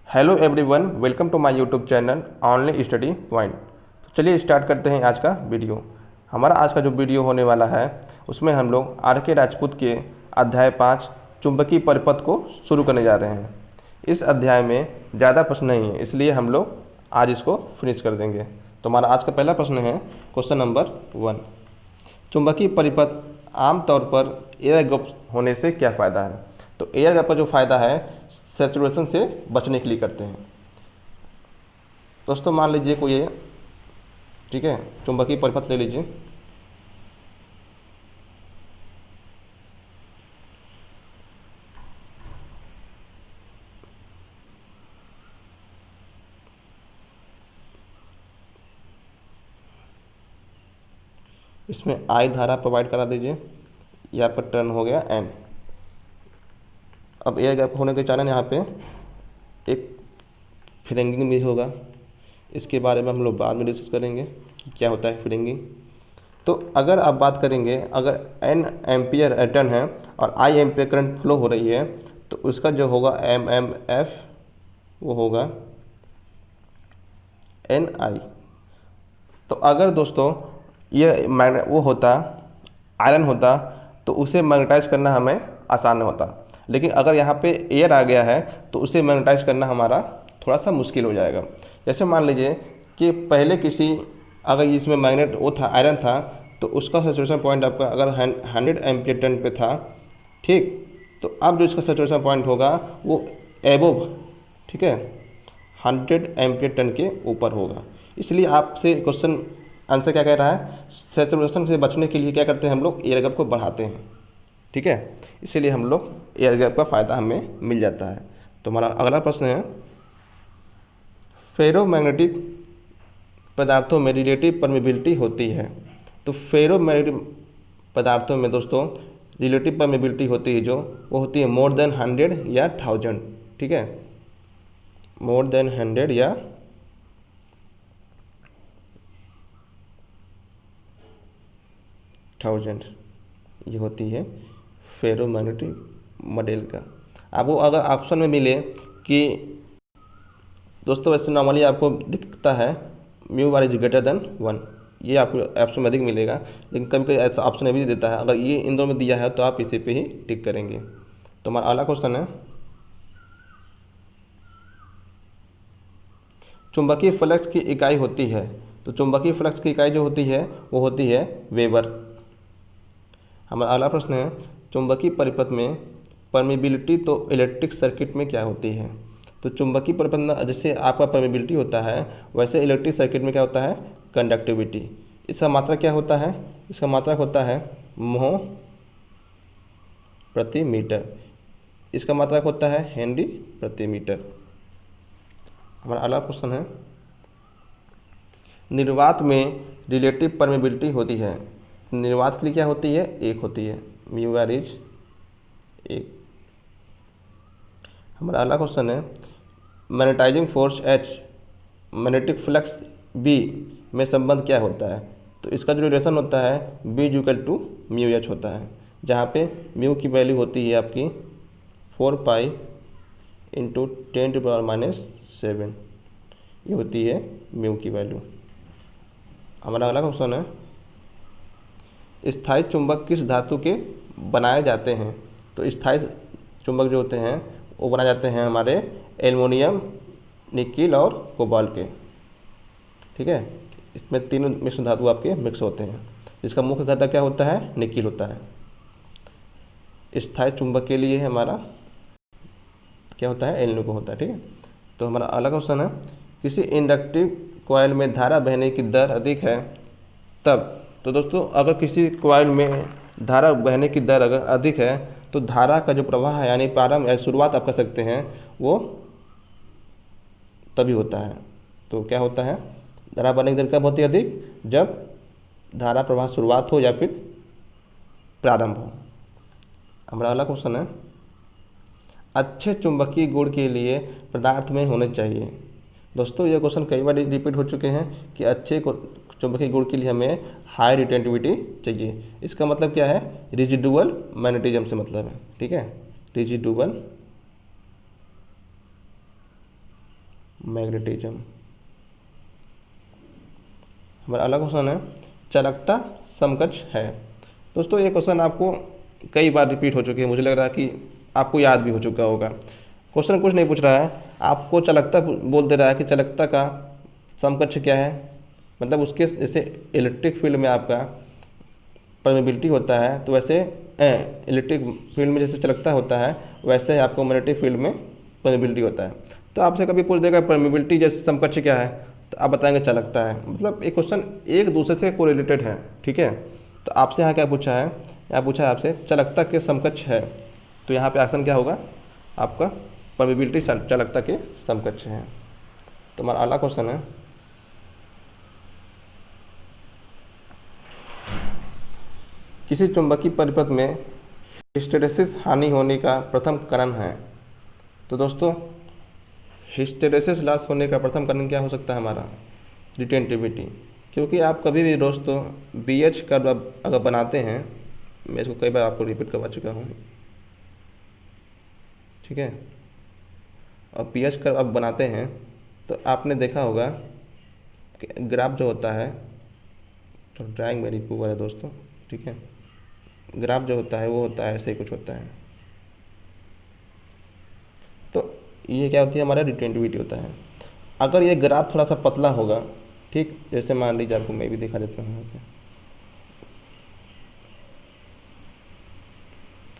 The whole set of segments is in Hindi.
Hello everyone, welcome to my YouTube channel online study point. तो चलिए स्टार्ट करते हैं आज का वीडियो। हमारा आज का जो वीडियो होने वाला है उसमें हम लोग आर के राजपूत के अध्याय 5 चुंबकीय परिपथ को शुरू करने जा रहे हैं। इस अध्याय में ज़्यादा प्रश्न नहीं है, इसलिए हम लोग आज इसको फिनिश कर देंगे। तो हमारा आज का पहला प्रश्न है क्वेश्चन नंबर 1। चुंबकीय परिपथ आमतौर पर एयर गैप होने से क्या फ़ायदा है? तो एयर गैप का जो फ़ायदा है सैचुरेशन से बचने के लिए करते हैं। दोस्तों मान लीजिए कोई है, ठीक है, चुंबकीय परिपथ ले लीजिए। इसमें आई धारा प्रोवाइड करा दीजिए, यहाँ पर टर्न हो गया एन। अब एयर गैप होने के कारण यहाँ पे एक फ्रिंगिंग भी होगा। इसके बारे में हम लोग बाद में डिस्कस करेंगे कि क्या होता है फ्रिंगिंग। तो अगर आप बात करेंगे, अगर एन एम्पियर टर्न है और आई एम्पियर करंट फ्लो हो रही है तो उसका जो होगा एम एम एफ वो होगा एन आई। तो अगर दोस्तों ये वो होता आयरन होता तो उसे मैग्नेटाइज करना हमें आसान होता, लेकिन अगर यहाँ पे एयर आ गया है तो उसे मैग्नेटाइज करना हमारा थोड़ा सा मुश्किल हो जाएगा। जैसे मान लीजिए कि पहले किसी अगर इसमें मैग्नेट वो था, आयरन था, तो उसका सैचुरेशन पॉइंट आपका अगर 100 एम्पियर टर्न पे था, ठीक, तो अब जो इसका सैचुरेशन पॉइंट होगा वो एबोव, ठीक है, 100 एम्पियर टर्न के ऊपर होगा। इसलिए आपसे क्वेश्चन आंसर क्या कह रहा है, सैचुरेशन से बचने के लिए क्या करते हैं हम लोग, एयर गैप को बढ़ाते हैं, ठीक है। इसीलिए हम लोग एयर गैप का फ़ायदा हमें मिल जाता है। तो हमारा अगला प्रश्न है, फेरोमैग्नेटिक पदार्थों में रिलेटिव परमेबिलिटी होती है। तो फेरोमैग्नेटिक पदार्थों में दोस्तों रिलेटिव परमेबिलिटी होती है जो वो होती है मोर देन 100 या 1000, ठीक है, मोर देन 100 या 1000 ये होती है फेरोमैग्नेटिक मॉडल का। अब वो अगर ऑप्शन में मिले कि दोस्तों वैसे नॉर्मली आपको दिखता है mu R is greater than 1, ये आपको ऑप्शन में अधिक मिलेगा, लेकिन कभी कभी ऐसा ऑप्शन भी देता है। अगर ये इन दोनों में दिया है तो आप इसी पे ही टिक करेंगे। तो हमारा अगला क्वेश्चन है, चुंबकीय फ्लक्स की इकाई होती है। तो चुंबकीय फ्लक्स की इकाई जो होती है वो होती है वेबर। हमारा अगला प्रश्न है, चुंबकीय परिपथ में परमिबिलिटी तो इलेक्ट्रिक सर्किट में क्या होती है? तो चुंबकीय परिपथ में जैसे आपका परमिबिलिटी होता है वैसे इलेक्ट्रिक सर्किट में क्या होता है, कंडक्टिविटी। इसका मात्रक क्या होता है, इसका मात्रक होता है मोह प्रति मीटर। इसका मात्रक होता है हेनरी प्रति मीटर। हमारा अगला क्वेश्चन है, निर्वात में रिलेटिव परमिबिलिटी होती है। निर्वात के लिए क्या होती है, एक होती है, म्यू आर इज एक। हमारा अगला क्वेश्चन है, magnetising force H magnetic flux B में संबंध क्या होता है? तो इसका जो रिलेशन होता है B equal to mu H होता है, जहाँ पे म्यू की वैल्यू होती है आपकी 4 पाई इंटू 10⁻⁻⁷, ये होती है म्यू की वैल्यू। हमारा अगला क्वेश्चन है, स्थायी चुंबक किस धातु के बनाए जाते हैं? तो स्थायी चुंबक जो होते हैं वो बनाए जाते हैं हमारे एल्युमिनियम, निकिल और कोबाल्ट के, ठीक है। इसमें तीनों मिश्र धातु आपके मिक्स होते हैं। इसका मुख्य घटक क्या होता है, निकिल होता है। स्थायी चुंबक के लिए हमारा क्या होता है, एल्युमिनियम होता है, ठीक है। तो हमारा अगला क्वेश्चन है, किसी इंडक्टिव कॉइल में धारा बहने की दर अधिक है तब। तो दोस्तों अगर किसी कॉइल में धारा बहने की दर अगर अधिक है तो धारा का जो प्रवाह है यानी प्रारंभ या शुरुआत आप कर सकते हैं वो तभी होता है। तो क्या होता है, धारा बहने की दर कब होती है अधिक, जब धारा प्रवाह शुरुआत हो या फिर प्रारंभ हो। हमारा अगला क्वेश्चन है, अच्छे चुंबकीय गुण के लिए पदार्थ में होने चाहिए। दोस्तों ये क्वेश्चन कई बार रिपीट हो चुके हैं कि अच्छे चुंबकीय गुण के लिए हमें हाई रिटेंटिविटी चाहिए। इसका मतलब क्या है, रिजिडुअल मैग्नेटिज्म से मतलब है, ठीक है, रिजिडुअल मैग्नेटिज्म। हमारा अगला क्वेश्चन है चालकता समकक्ष है। दोस्तों ये क्वेश्चन आपको कई बार रिपीट हो चुके हैं, मुझे लग रहा है कि आपको याद भी हो चुका होगा। क्वेश्चन कुछ नहीं पूछ रहा है, आपको चालकता बोल दे रहा है कि चालकता का समकक्ष क्या है। मतलब उसके जैसे इलेक्ट्रिक फील्ड में आपका परमेबिलिटी होता है, तो वैसे इलेक्ट्रिक फील्ड में जैसे चालकता होता है, वैसे ही आपको मैग्नेटिक फील्ड में परमेबिलिटी होता है। तो आपसे कभी पूछ देगा परमेबिलिटी जैसे समकक्ष क्या है, तो आप बताएंगे चालकता है। मतलब एक क्वेश्चन एक दूसरे से कोरिलेटेड है, ठीक है। तो आपसे यहाँ क्या पूछा है, यहाँ पूछा है आपसे चालकता के समकक्ष है, तो यहाँ पे ऑप्शन क्या होगा आपका, परमेबिलिटी चालकता के समकक्ष है। तो हमारा अगला क्वेश्चन है किसी चुंबकीय परिपथ में हिस्टैरिसीस हानि होने का प्रथम कारण है। तो दोस्तों हिस्टैरिसीस लॉस होने का प्रथम कारण क्या हो सकता है हमारा, रिटेंटिविटी। क्योंकि आप कभी भी दोस्तों बी एच कर्व अगर बनाते हैं, मैं इसको कई बार आपको रिपीट करवा चुका हूँ, ठीक है। और बी एच कर्व अब बनाते हैं तो आपने देखा होगा कि ग्राफ जो होता है, तो ड्राइंग मेरी पुअर है दोस्तों, ठीक है। ग्राफ जो होता है वो होता है ऐसे ही कुछ होता है। तो ये क्या होती है, हमारा रिटेंटिविटी होता है। अगर ये ग्राफ थोड़ा सा पतला होगा, ठीक, जैसे मान लीजिए आपको मैं भी दिखा देता हूँ,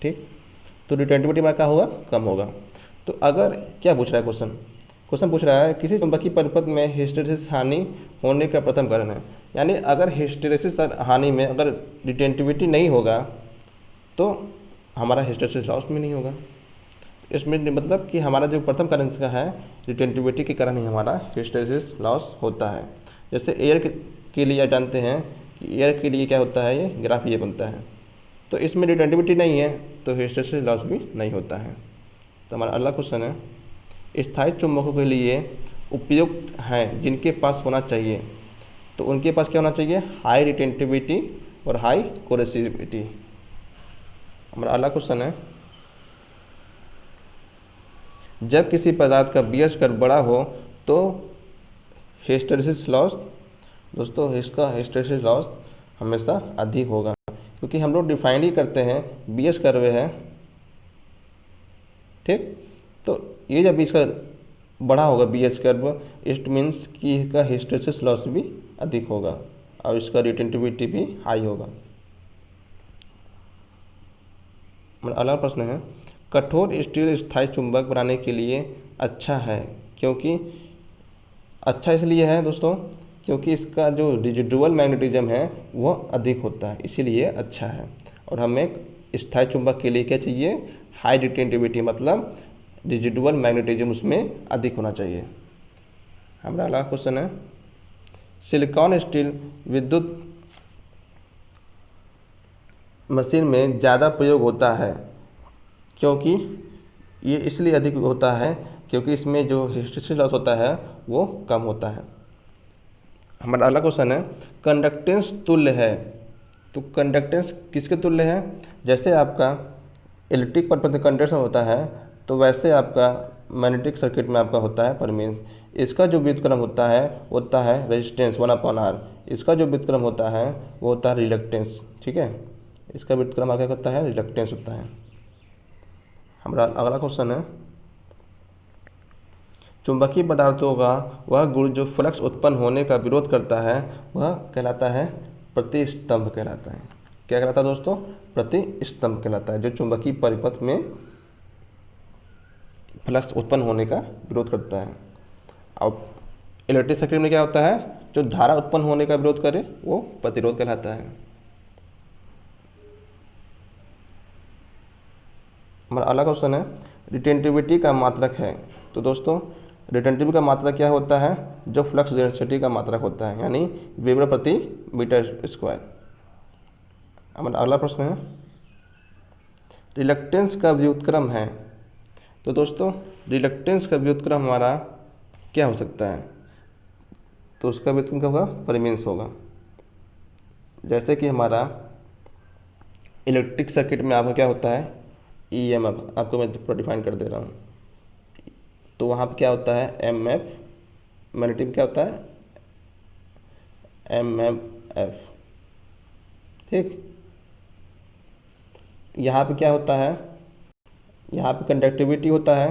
ठीक, तो रिटेंटिविटी में क्या होगा, कम होगा। तो अगर क्या पूछ रहा है क्वेश्चन, क्वेश्चन पूछ रहा है किसी चुंबकीय परिपथ में हिस्टैरिसीस हानि होने का प्रथम कारण है। यानी अगर हिस्टैरिसीस हानि में अगर रिटेंटिविटी नहीं होगा तो हमारा हिस्टैरिसीस लॉस भी नहीं होगा। इसमें मतलब कि हमारा जो प्रथम कारण इसका है, रिटेंटिविटी के कारण ही हमारा हिस्टैरिसीस लॉस होता है। जैसे एयर के लिए आप जानते हैं कि एयर के लिए क्या होता है, ये ग्राफ ये बनता है, तो इसमें रिटेंटिविटी नहीं है तो हिस्टैरिसीस लॉस भी नहीं होता है। तो हमारा अगला क्वेश्चन है स्थायी चुंबकों के लिए उपयुक्त हैं जिनके पास होना चाहिए। तो उनके पास क्या होना चाहिए, हाई रिटेंटिविटी और हाई कोरेसिविटी। हमारा अगला क्वेश्चन है जब किसी पदार्थ का बी एच कर्व बड़ा हो तो हिस्टैरिसीस लॉस, दोस्तों इसका हिस्टैरिसीस लॉस हमेशा अधिक होगा, क्योंकि हम लोग डिफाइन ही करते हैं बी एच कर्व है, ठीक। तो ये जब इसका बड़ा होगा B H curve, it means कि इसका हिस्टैरिसीस लॉस भी अधिक होगा और इसका रिटेंटिविटी भी हाई होगा। अगला प्रश्न है कठोर स्टील स्थायी चुंबक बनाने के लिए अच्छा है, क्योंकि अच्छा इसलिए है दोस्तों क्योंकि इसका जो रेजिडुअल मैग्नेटिज्म है वह अधिक होता है, इसीलिए अच्छा है। और हमें स्थायी चुंबक के लिए क्या चाहिए, हाई रिटेंटिविटी, मतलब रेजिडुअल मैग्नेटिज्म उसमें अधिक होना चाहिए। हमारा अगला क्वेश्चन है सिलिकॉन स्टील विद्युत मशीन में ज़्यादा प्रयोग होता है, क्योंकि ये इसलिए अधिक होता है क्योंकि इसमें जो हिस्टैरिसीस लॉस होता है वो कम होता है। हमारा अगला क्वेश्चन है कंडक्टेंस तुल्य है। तो कंडक्टेंस किसके तुल्य है, जैसे आपका इलेक्ट्रिक परिपथ में कंडक्टेंस होता है तो वैसे आपका मैग्नेटिक सर्किट में आपका होता है परमीन। इसका जो व्युत्क्रम होता है रेजिस्टेंस 1/R। इसका जो व्युत्क्रम होता है वो होता है रिलक्टेंस, ठीक है। इसका व्युत्क्रम आगे होता है रिलक्टेंस होता है। हमारा अगला क्वेश्चन है चुंबकीय पदार्थों का वह गुण जो फ्लक्स उत्पन्न होने का विरोध करता है वह कहलाता है प्रतिस्तंभ कहलाता है। क्या कहलाता है दोस्तों, प्रतिस्तंभ कहलाता है, जो चुंबकीय परिपथ में फ्लक्स उत्पन्न होने का विरोध करता है। अब इलेक्ट्रिक सर्किट में क्या होता है, जो धारा उत्पन्न होने का विरोध करे वो प्रतिरोध कहलाता है। हमारा अगला क्वेश्चन है रिटेंटिविटी का मात्रक है। तो दोस्तों रिटेंटिविटी का मात्रक क्या होता है, जो फ्लक्स डेंसिटी का मात्रक होता है, यानी वेबर प्रति मीटर स्क्वायर। हमारा अगला प्रश्न है रिलक्टेंस का व्युत्क्रम है। तो दोस्तों रिलक्टेंस का व्युत्क्रम हमारा क्या हो सकता है, तो उसका व्युत्क्रम क्या होगा, परिमेंस होगा। जैसे कि हमारा इलेक्ट्रिक सर्किट में आपका क्या होता है ईएमएफ, आपको मैं डिफाइन कर दे रहा हूँ। तो वहाँ पे क्या होता है एमएफ मैग्नेटिक क्या होता है, MMF। ठीक, यहाँ पे क्या होता है, यहाँ पे कंडक्टिविटी होता है,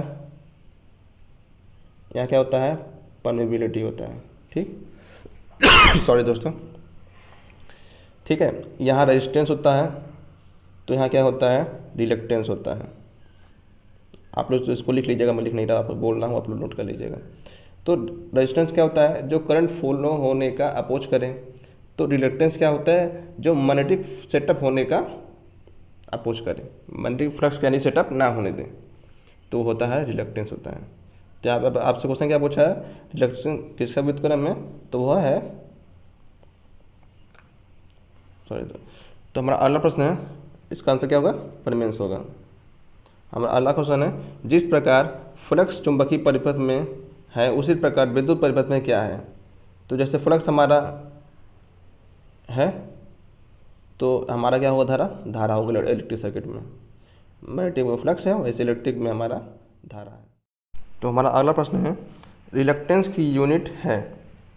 यहाँ क्या होता है, परमेबिलिटी होता है। ठीक सॉरी दोस्तों। ठीक है, यहाँ रेजिस्टेंस होता है, तो यहाँ क्या होता है, रिलक्टेंस होता है। आप लोग तो इसको लिख लीजिएगा, मैं लिख नहीं रहा, आप बोल रहा हूँ, आप लोग नोट कर लीजिएगा। तो रेजिस्टेंस क्या होता है, जो करंट फ्लो होने का अपोज करें। तो रिलक्टेंस क्या होता है, जो मैग्नेटिक सेटअप होने का अपोज करें, मैग्नेटिक फ्लक्स यानी सेटअप ना होने दें, तो होता है रिलक्टेंस होता है। तो आप आपसे क्वेश्चन क्या पूछा है, रिलक्टेंस किसका व्युत्क्रम है, तो वह है सॉरी तो हमारा अगला प्रश्न है, इसका आंसर क्या होगा, परमेंस होगा। हमारा अगला क्वेश्चन है, जिस प्रकार फ्लक्स चुंबकीय परिपथ में है उसी प्रकार विद्युत परिपथ में क्या है। तो जैसे फ्लक्स हमारा है तो हमारा क्या होगा, धारा होगा इलेक्ट्रिक सर्किट में। मैग्नेटिक में फ्लक्स है, वैसे इलेक्ट्रिक में हमारा धारा है। तो हमारा अगला प्रश्न है, रिलक्टेंस की यूनिट है।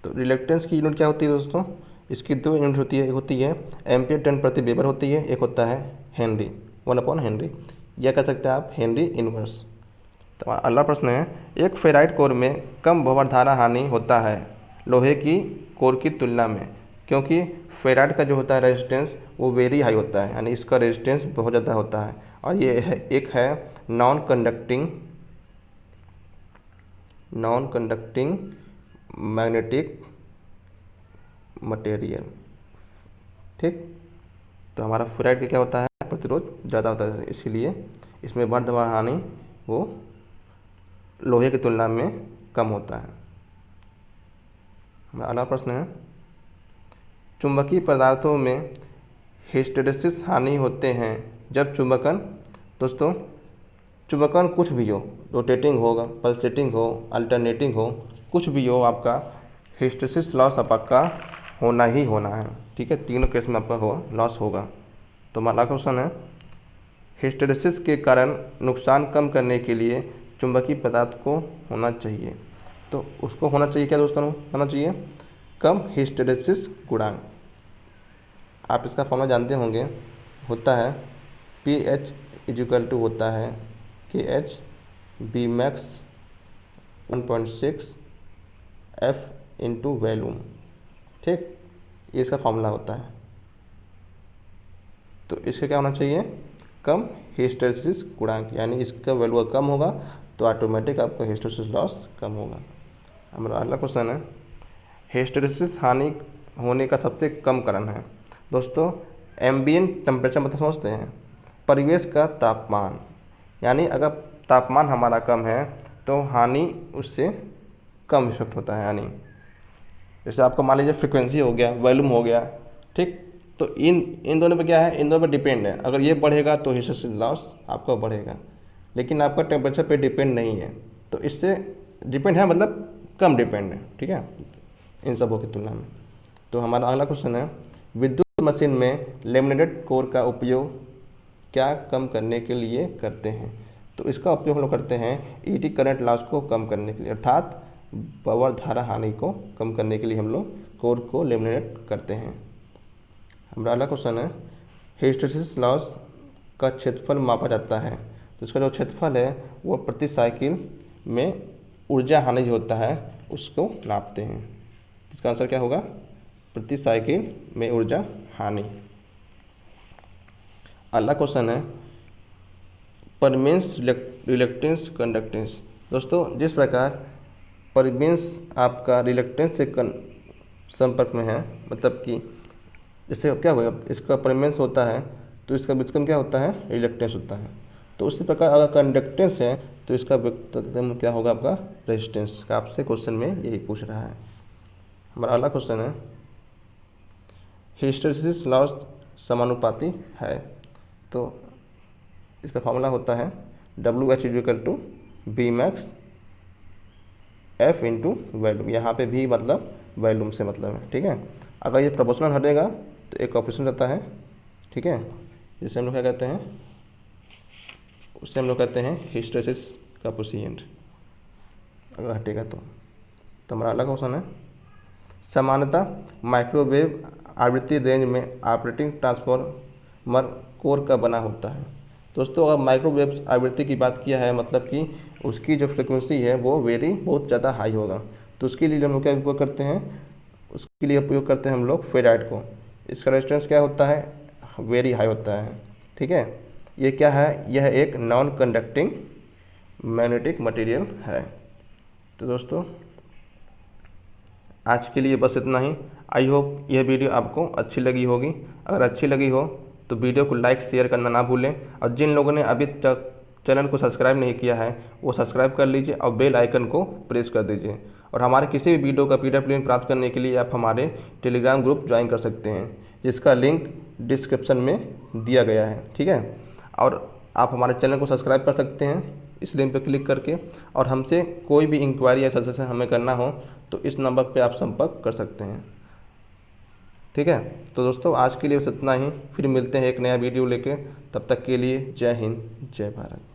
तो रिलक्टेंस की यूनिट क्या होती है दोस्तों, इसकी दो यूनिट होती है, एक होती है एम्पियर टर्न प्रति वेबर होती है, एक होता है हेनरी, 1/हेनरी, या कह सकते हैं आप हेनरी इनवर्स। तो अगला प्रश्न है, एक फेराइट कोर में कम भंवरधारा हानि होता है लोहे की कोर की तुलना में, क्योंकि फेराइट का जो होता है रेजिस्टेंस वो वेरी हाई होता है, यानी इसका रेजिस्टेंस बहुत ज़्यादा होता है। और ये है एक है नॉन कंडक्टिंग मैग्नेटिक मटेरियल। ठीक, तो हमारा फेराइट का क्या होता है, प्रतिरोध ज़्यादा होता है, इसीलिए इसमें भंवरधारा हानि वो लोहे की तुलना में कम होता है। हमारा अगला प्रश्न है, चुंबकीय पदार्थों में हिस्टैरिसीस हानि होते हैं जब चुंबकन। दोस्तों चुंबकन कुछ भी हो, रोटेटिंग होगा, पल्सेटिंग हो, अल्टरनेटिंग हो, कुछ भी हो, आपका हिस्टैरिसीस लॉस आपका होना ही होना है। ठीक है, तीनों केस में आपका लॉस होगा। तो हमारा क्वेश्चन है, हिस्टैरिसीस के कारण नुकसान कम करने के लिए चुंबकीय पदार्थ को होना चाहिए। तो उसको होना चाहिए क्या दोस्तों, होना चाहिए कम हिस्टैरिसीस गुणांक। आप इसका फॉर्मूला जानते होंगे, होता है PH इक्वल टू होता है KH Bmax 1.6 F into volume. ठीक, ये इसका फॉर्मूला होता है। तो इसका क्या होना चाहिए, कम हिस्टैरिसीस गुणांक, यानी इसका वैल्यू कम होगा तो ऑटोमेटिक आपका हिस्टैरिसीस लॉस कम होगा। हमारा अगला क्वेश्चन है, हिस्टैरिसीस हानि होने का सबसे कम कारण है। दोस्तों एम्बिएंट टेम्परेचर मतलब समझते हैं, परिवेश का तापमान, यानी अगर तापमान हमारा कम है तो हानि उससे कम इफेक्ट होता है। यानी जैसे आपका मान लीजिए फ्रिक्वेंसी हो गया, वॉल्यूम हो गया, ठीक, तो इन दोनों पे क्या है, इन दोनों पे डिपेंड है। अगर ये बढ़ेगा तो हिस्टैरिसीस लॉस आपका बढ़ेगा, लेकिन आपका टेम्परेचर पे डिपेंड नहीं है, तो इससे डिपेंड है मतलब कम डिपेंड है। ठीक है, इन सबों की तुलना में। तो हमारा अगला क्वेश्चन है, विद्युत मशीन में लेमिनेटेड कोर का उपयोग क्या कम करने के लिए करते हैं। तो इसका उपयोग हम लोग करते हैं ईटी करंट लॉस को कम करने के लिए, अर्थात भंवरधारा हानि को कम करने के लिए हम लोग कोर को लेमिनेट करते हैं। हमारा अगला क्वेश्चन है, हिस्टैरिसीस लॉस का क्षेत्रफल मापा जाता है। तो इसका जो क्षेत्रफल है वो प्रति साइकिल में ऊर्जा हानि जो होता है उसको नापते हैं। इसका आंसर क्या होगा, प्रति साइकिल में ऊर्जा हानि। अगला क्वेश्चन है, परमेंस रिलक्टेंस कंडक्टेंस। दोस्तों जिस प्रकार परमेंस आपका रिलक्टेंस से संपर्क में है, मतलब कि जैसे क्या होगा, इसका परमेंस होता है तो इसका व्युत्क्रम क्या होता है, रिलक्टेंस होता है। तो उसी प्रकार अगर कंडक्टेंस है तो इसका व्युत्क्रम क्या होगा, आपका रेजिस्टेंस का। आपसे क्वेश्चन में यही पूछ रहा है। हमारा अगला क्वेश्चन है, हिस्टैरिसीस लॉस समानुपाती है। तो इसका फॉर्मूला होता है WH equal to Bmax F into volume. यहाँ पे भी मतलब वैल्यूम से मतलब है। ठीक है, अगर ये प्रोपोर्शनल हटेगा तो एक ऑपरेशन रहता है। ठीक है, जिसे हम लोग क्या कहते हैं, उससे हम लोग कहते हैं हिस्टैरिसीस कोएफिशिएंट, अगर हटेगा तो। तो हमारा अगला क्वेश्चन है, सामान्यतः माइक्रोवेव आवृत्ति रेंज में ऑपरेटिंग ट्रांसफार्मर कोर का बना होता है। दोस्तों अगर माइक्रोवेव आवृत्ति की बात किया है, मतलब कि उसकी जो फ्रिक्वेंसी है वो बहुत ज़्यादा हाई होगा, तो उसके लिए हम लोग क्या उपयोग करते हैं, उसके लिए उपयोग करते हैं हम लोग फेराइट को। इसका रेजिस्टेंस क्या होता है, वेरी हाई होता है। ठीक है, ये क्या है, यह एक नॉन कंडक्टिंग मैग्नेटिक मटेरियल है। तो दोस्तों आज के लिए बस इतना ही। आई होप यह वीडियो आपको अच्छी लगी होगी। अगर अच्छी लगी हो तो वीडियो को लाइक शेयर करना ना भूलें, और जिन लोगों ने अभी तक चैनल को सब्सक्राइब नहीं किया है वो सब्सक्राइब कर लीजिए और बेल आइकन को प्रेस कर दीजिए। और हमारे किसी भी वीडियो का PDF लिंक प्राप्त करने के लिए आप हमारे टेलीग्राम ग्रुप ज्वाइन कर सकते हैं, जिसका लिंक डिस्क्रिप्शन में दिया गया है। ठीक है, और आप हमारे चैनल को सब्सक्राइब कर सकते हैं इस लिंक पर क्लिक करके, और हमसे कोई भी इंक्वायरी या सजेशन हमें करना हो तो इस नंबर पे आप संपर्क कर सकते हैं। ठीक है, तो दोस्तों आज के लिए बस इतना ही, फिर मिलते हैं एक नया वीडियो लेके। तब तक के लिए जय हिंद, जय भारत।